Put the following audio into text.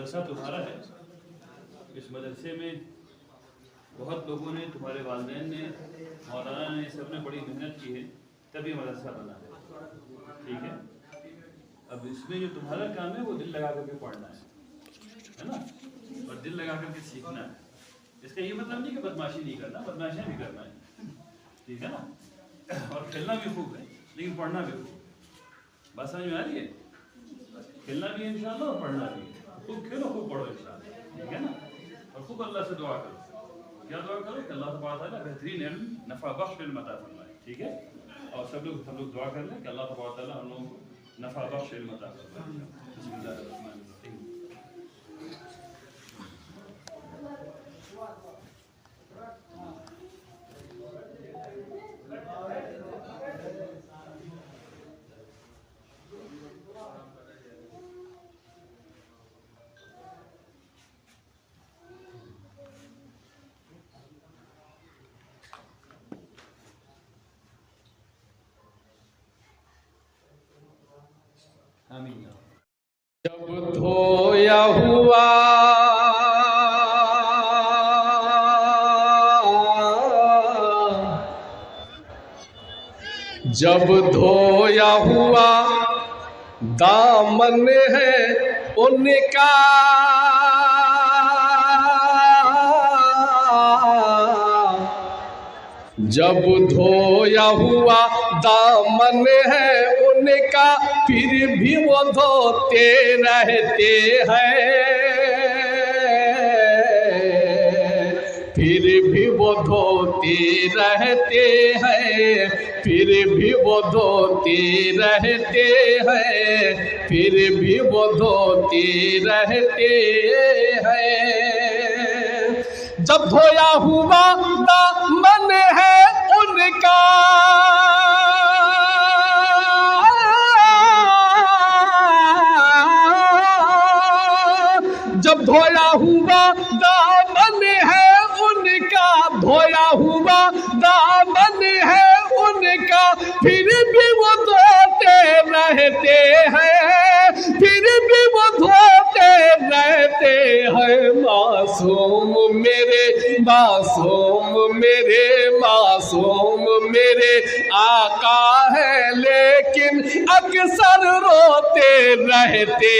مدرسہ تمہارا ہے، اس مدرسے میں بہت لوگوں نے، تمہارے والدین نے، مولانا نے، سب نے بڑی محنت کی ہے تبھی مدرسہ بنا ہے، ٹھیک ہے؟ اب اس میں جو تمہارا کام ہے وہ دل لگا کر کے پڑھنا ہے نا، اور دل لگا کر کے سیکھنا ہے۔ اس کا یہ مطلب نہیں کہ بدماشی نہیں کرنا، بدماشیاں بھی کرنا ہے، ٹھیک ہے نا، اور کھیلنا بھی خوب ہے لیکن پڑھنا بھی خوب۔ بات سمجھ میں آ رہی ہے؟ کھیلنا بھی ہے انشاءاللہ اور پڑھنا بھی ہے، خوب کھیلو خوب پڑھو انشاءاللہ، ٹھیک ہے نا، اور خوب اللہ سے دعا کرو۔ کیا دعا کرو کہ اللہ تبارک و تعالیٰ بہترین علم نفع بخش علم عطا فرمائے، ٹھیک ہے؟ اور سب لوگ دعا کر لیں کہ اللہ تبارک و تعالیٰ ہم لوگوں کو نفع بخش علم عطا فرمائے۔ بسم اللہ الرحمن الرحیم۔ آمین۔ جب دھویا ہوا دامن ہے ان کا، جب دھویا ہوا دامن ہے ان کا، پھر بھی وہ دھوتے رہتے ہیں، پھر بھی وہ دھوتے رہتے ہیں، پھر بھی وہ دھوتے رہتے ہیں، پھر بھی وہ دھوتے رہتے ہیں۔ جب دھویا ہوا دامن ہے ان کا، جب دھویا ہوا دامن ہے ان کا، دھویا ہوا دامن ہے ان کا، پھر بھی وہ دھوتے رہتے ہیں، پھر بھی وہ دھوتے رہتے ہیں۔ معصوم میرے، معصوم میرے، معصوم میرے آقا ہے لیکن اکثر روتے رہتے